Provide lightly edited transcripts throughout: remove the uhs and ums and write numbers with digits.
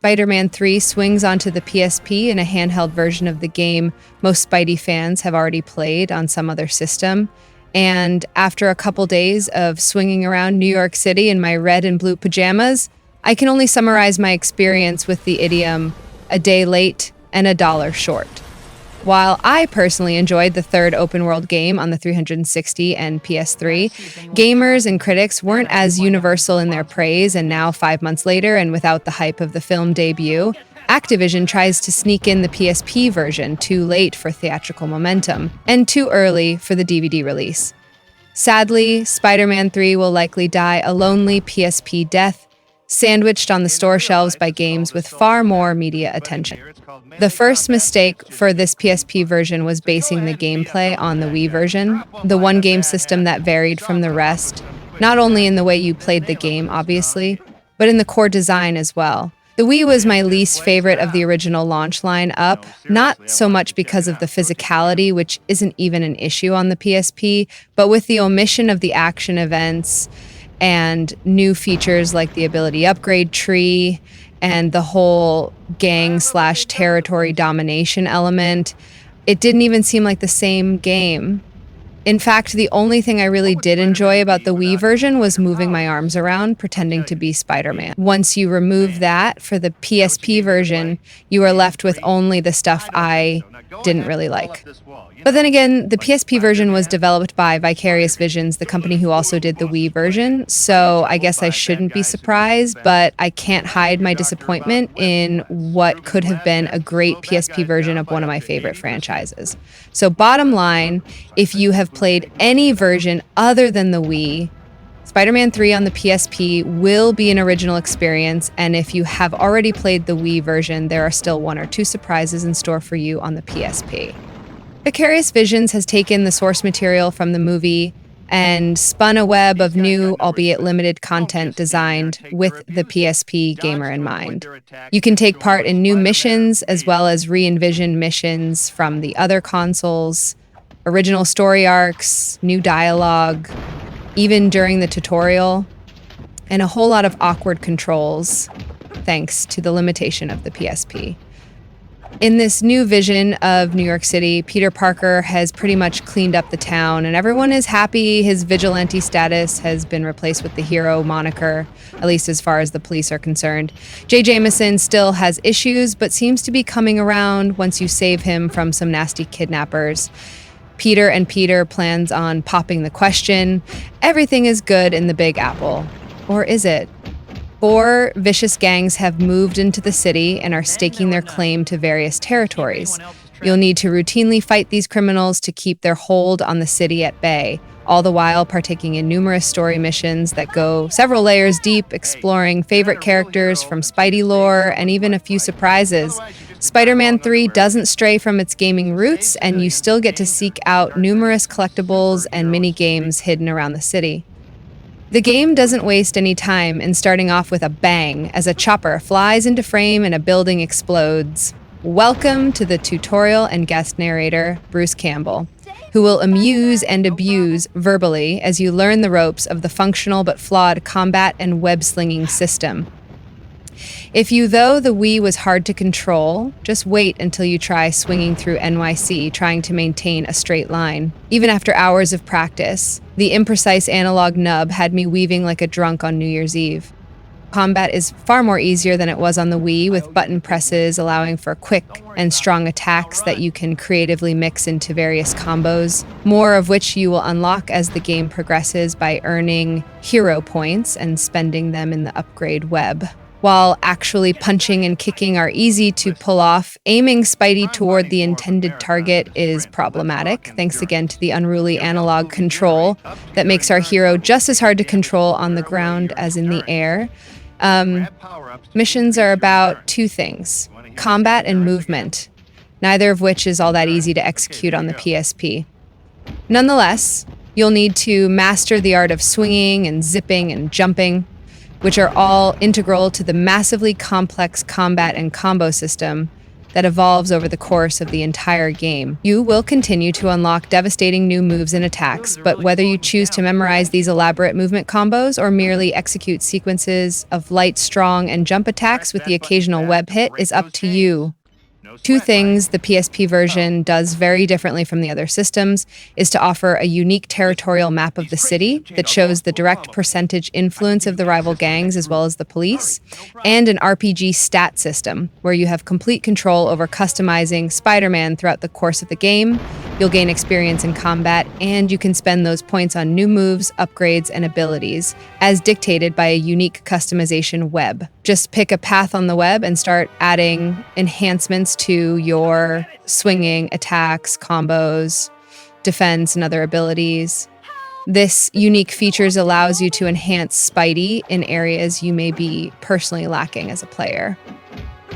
Spider-Man 3 swings onto the PSP in a handheld version of the game most Spidey fans have already played on some other system. And after a couple days of swinging around New York City in my red and blue pajamas, I can only summarize my experience with the idiom, a day late and a dollar short. While I personally enjoyed the third open-world game on the 360 and PS3, gamers and critics weren't as universal in their praise, and now 5 months later, and without the hype of the film debut, Activision tries to sneak in the PSP version too late for theatrical momentum, and too early for the DVD release. Sadly, Spider-Man 3 will likely die a lonely PSP death, sandwiched on the store shelves by games with far more media attention. The first mistake for this PSP version was basing the gameplay on the Wii version, the one game system that varied from the rest, not only in the way you played the game, obviously, but in the core design as well. The Wii was my least favorite of the original launch line-up, not so much because of the physicality, which isn't even an issue on the PSP, but with the omission of the action events and new features like the ability upgrade tree and the whole gang/territory domination element. It didn't even seem like the same game. In fact, the only thing I really did enjoy about the Wii version was moving my arms around, pretending to be Spider-Man. Once you remove that, for the PSP version, you are left with only the stuff I didn't really like. But then again, the PSP version was developed by Vicarious Visions, the company who also did the Wii version, so I guess I shouldn't be surprised, but I can't hide my disappointment in what could have been a great PSP version of one of my favorite franchises. So bottom line, if you have played any version other than the Wii, Spider-Man 3 on the PSP will be an original experience, and if you have already played the Wii version, there are still 1 or 2 surprises in store for you on the PSP. Vicarious Visions has taken the source material from the movie and spun a web of new, albeit limited content designed with the PSP gamer in mind. You can take part in new missions as well as re-envisioned missions from the other consoles, original story arcs, new dialogue, even during the tutorial, and a whole lot of awkward controls, thanks to the limitation of the PSP. In this new vision of New York City, Peter Parker has pretty much cleaned up the town, and everyone is happy. His vigilante status has been replaced with the hero moniker, at least as far as the police are concerned. J. Jameson still has issues, but seems to be coming around once you save him from some nasty kidnappers. Peter plans on popping the question, everything is good in the Big Apple. Or is it? 4 vicious gangs have moved into the city and are staking their claim to various territories. You'll need to routinely fight these criminals to keep their hold on the city at bay, all the while partaking in numerous story missions that go several layers deep, exploring favorite characters from Spidey lore and even a few surprises. Spider-Man 3 doesn't stray from its gaming roots, and you still get to seek out numerous collectibles and mini-games hidden around the city. The game doesn't waste any time in starting off with a bang as a chopper flies into frame and a building explodes. Welcome to the tutorial and guest narrator, Bruce Campbell, who will amuse and abuse verbally as you learn the ropes of the functional but flawed combat and web-slinging system. Though the Wii was hard to control, just wait until you try swinging through NYC trying to maintain a straight line. Even after hours of practice, the imprecise analog nub had me weaving like a drunk on New Year's Eve. Combat is far more easier than it was on the Wii, with button presses allowing for quick and strong attacks that you can creatively mix into various combos, more of which you will unlock as the game progresses by earning hero points and spending them in the upgrade web. While actually punching and kicking are easy to pull off, aiming Spidey toward the intended target is problematic, thanks again to the unruly analog control that makes our hero just as hard to control on the ground as in the air. Missions are about 2 things, combat and movement, neither of which is all that easy to execute on the PSP. Nonetheless, you'll need to master the art of swinging and zipping and jumping, which are all integral to the massively complex combat and combo system, that evolves over the course of the entire game. You will continue to unlock devastating new moves and attacks, but whether you choose to memorize these elaborate movement combos or merely execute sequences of light, strong, and jump attacks with the occasional web hit is up to you. Two things the PSP version does very differently from the other systems is to offer a unique territorial map of the city that shows the direct percentage influence of the rival gangs as well as the police, and an RPG stat system where you have complete control over customizing Spider-Man throughout the course of the game. You'll gain experience in combat, and you can spend those points on new moves, upgrades, and abilities, as dictated by a unique customization web. Just pick a path on the web and start adding enhancements to your swinging, attacks, combos, defense, and other abilities. This unique features allows you to enhance Spidey in areas you may be personally lacking as a player.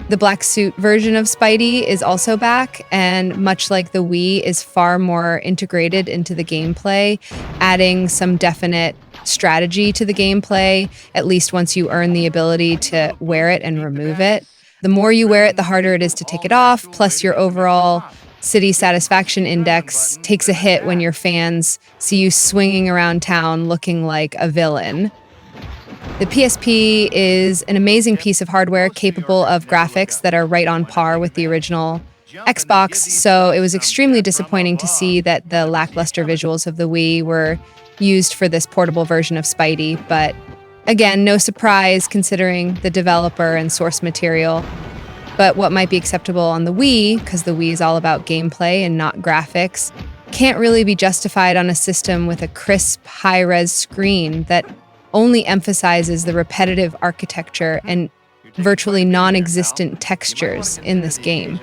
The black suit version of Spidey is also back, and much like the Wii, is far more integrated into the gameplay, adding some definite strategy to the gameplay, at least once you earn the ability to wear it and remove it. The more you wear it, the harder it is to take it off, plus your overall city satisfaction index takes a hit when your fans see you swinging around town looking like a villain. The PSP is an amazing piece of hardware capable of graphics that are right on par with the original Xbox, so it was extremely disappointing to see that the lackluster visuals of the Wii were used for this portable version of Spidey, but again, no surprise considering the developer and source material. But what might be acceptable on the Wii, because the Wii is all about gameplay and not graphics, can't really be justified on a system with a crisp, high-res screen that only emphasizes the repetitive architecture and virtually non-existent textures in this game.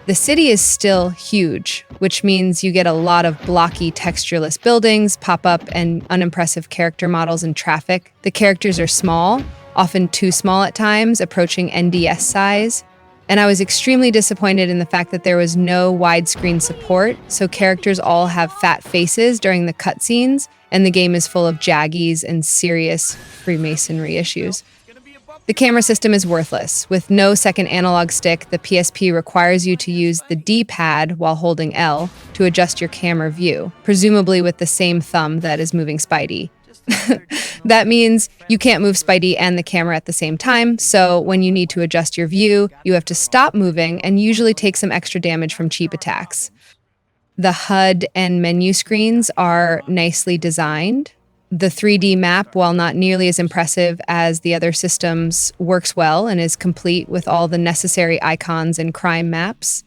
The city is still huge, which means you get a lot of blocky, textureless buildings, pop-up, and unimpressive character models and traffic. The characters are small, often too small at times, approaching NDS size. And I was extremely disappointed in the fact that there was no widescreen support, so characters all have fat faces during the cutscenes, and the game is full of jaggies and serious Freemasonry issues. The camera system is worthless. With no second analog stick, the PSP requires you to use the D-pad while holding L to adjust your camera view, presumably with the same thumb that is moving Spidey. That means you can't move Spidey and the camera at the same time, so when you need to adjust your view, you have to stop moving and usually take some extra damage from cheap attacks. The HUD and menu screens are nicely designed. The 3D map, while not nearly as impressive as the other systems, works well and is complete with all the necessary icons and crime maps.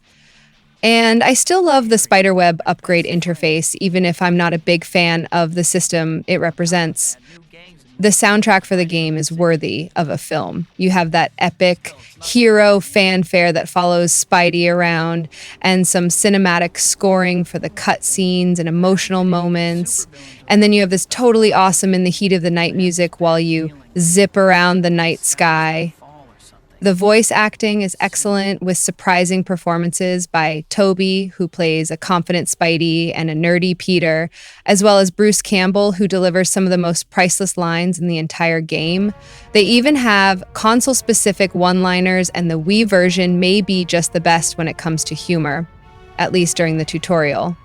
And I still love the spiderweb upgrade interface, even if I'm not a big fan of the system it represents. The soundtrack for the game is worthy of a film. You have that epic hero fanfare that follows Spidey around, and some cinematic scoring for the cutscenes and emotional moments. And then you have this totally awesome in the heat of the night music while you zip around the night sky. The voice acting is excellent, with surprising performances by Tobey, who plays a confident Spidey and a nerdy Peter, as well as Bruce Campbell, who delivers some of the most priceless lines in the entire game. They even have console-specific one-liners, and the Wii version may be just the best when it comes to humor, at least during the tutorial.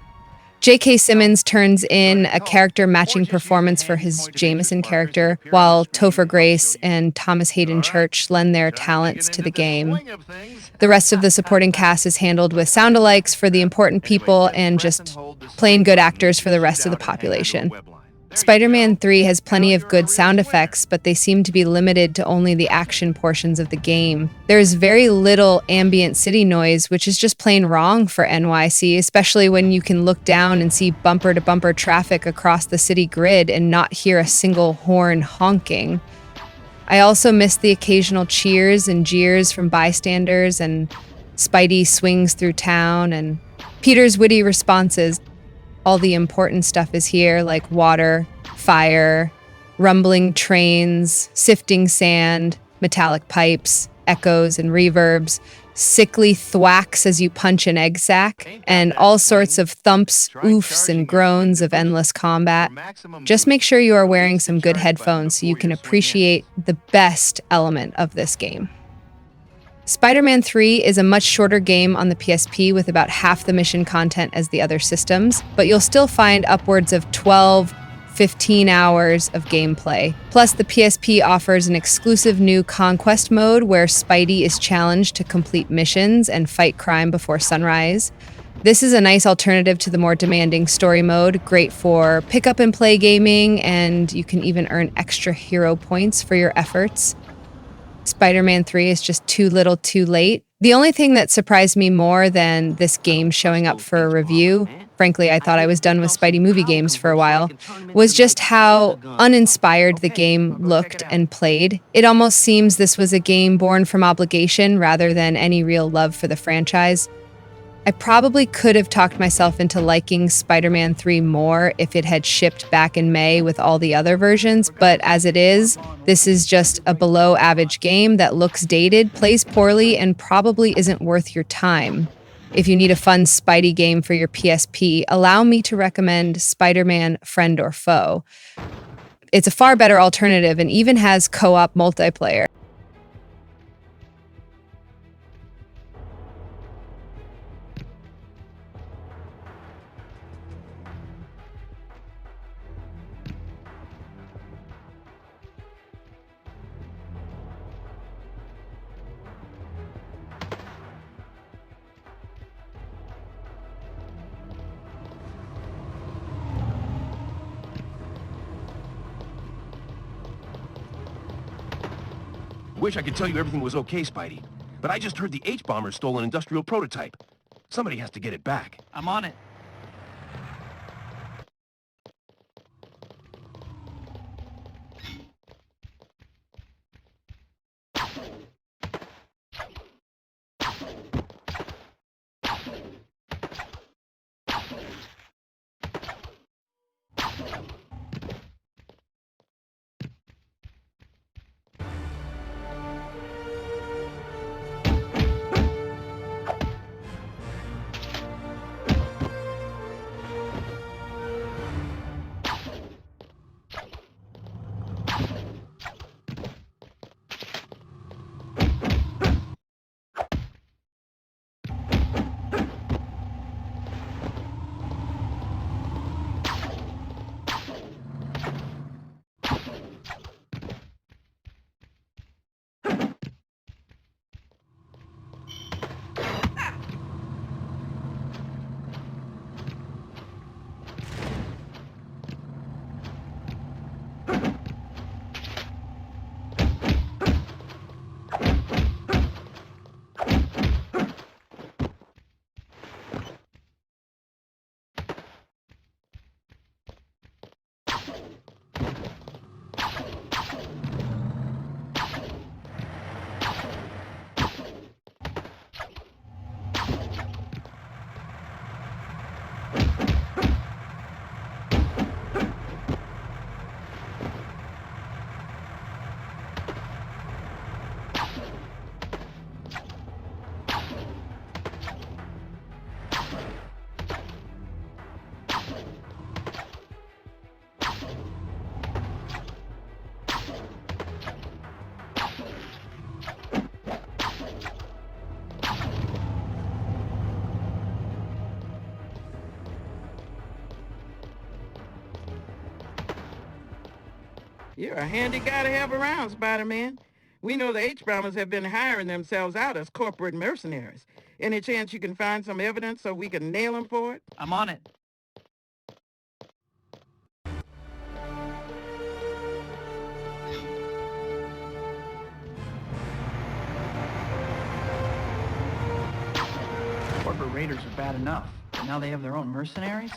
J.K. Simmons turns in a character-matching performance for his Jameson character, while Topher Grace and Haden Church lend their talents to the game. The rest of the supporting cast is handled with sound-alikes for the important people and just plain good actors for the rest of the population. Spider-Man 3 has plenty of good sound effects, but they seem to be limited to only the action portions of the game. There is very little ambient city noise, which is just plain wrong for NYC, especially when you can look down and see bumper-to-bumper traffic across the city grid and not hear a single horn honking. I also missed the occasional cheers and jeers from bystanders, and Spidey swings through town, and Peter's witty responses. All the important stuff is here, like water, fire, rumbling trains, sifting sand, metallic pipes, echoes and reverbs, sickly thwacks as you punch an egg sack, and all sorts of thumps, oofs, and groans of endless combat. Just make sure you are wearing some good headphones so you can appreciate the best element of this game. Spider-Man 3 is a much shorter game on the PSP with about half the mission content as the other systems, but you'll still find upwards of 12, 15 hours of gameplay. Plus, the PSP offers an exclusive new Conquest mode where Spidey is challenged to complete missions and fight crime before sunrise. This is a nice alternative to the more demanding story mode, great for pick up and play gaming, and you can even earn extra hero points for your efforts. Spider-Man 3 is just too little too late. The only thing that surprised me more than this game showing up for a review, frankly, I thought I was done with Spidey movie games for a while, was just how uninspired the game looked and played. It almost seems this was a game born from obligation rather than any real love for the franchise. I probably could have talked myself into liking Spider-Man 3 more if it had shipped back in May with all the other versions, but as it is, this is just a below-average game that looks dated, plays poorly, and probably isn't worth your time. If you need a fun Spidey game for your PSP, allow me to recommend Spider-Man Friend or Foe. It's a far better alternative and even has co-op multiplayer. Wish I could tell you everything was okay, Spidey. But I just heard the H-bomber stole an industrial prototype. Somebody has to get it back. I'm on it. You're a handy guy to have around, Spider-Man. We know the H-bombers have been hiring themselves out as corporate mercenaries. Any chance you can find some evidence so we can nail them for it? I'm on it. Corporate raiders are bad enough, but now they have their own mercenaries?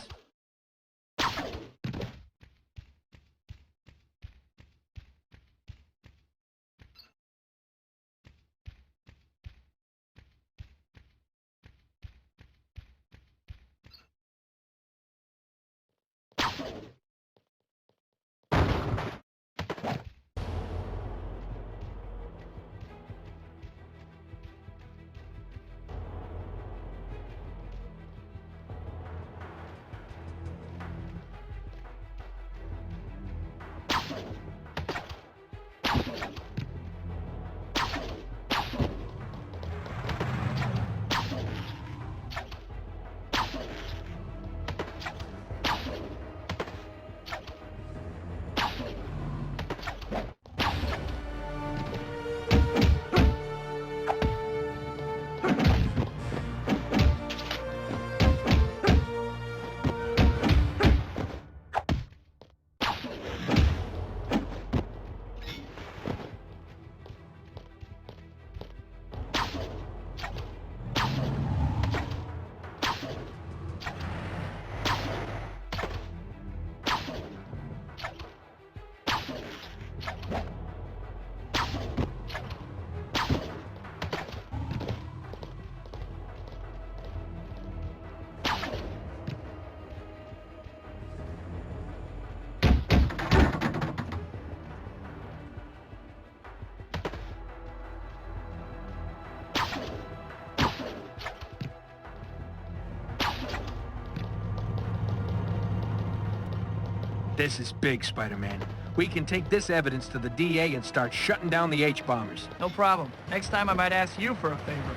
This is big, Spider-Man. We can take this evidence to the DA and start shutting down the H-bombers. No problem. Next time I might ask you for a favor.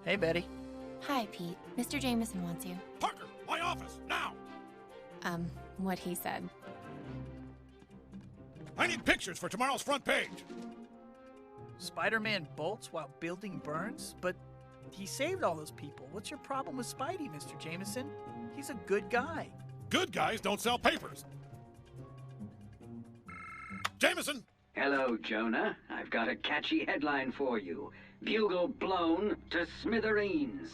Hey, Betty. Hi, Pete. Mr. Jameson wants you. Parker, my office, now! What he said. I need pictures for tomorrow's front page. Spider-Man bolts while building burns? But he saved all those people. What's your problem with Spidey, Mr. Jameson? He's a good guy. Good guys don't sell papers. Jameson! Hello, Jonah. I've got a catchy headline for you. Bugle blown to smithereens.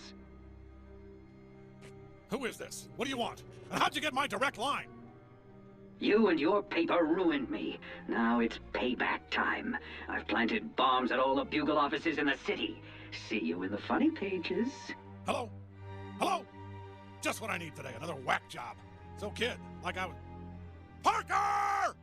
Who is this? What do you want? And how'd you get my direct line? You and your paper ruined me. Now it's payback time. I've planted bombs at all the Bugle offices in the city. See you in the funny pages. Hello? Hello? Just what I need today, another whack job. So kid, like I was... Parker!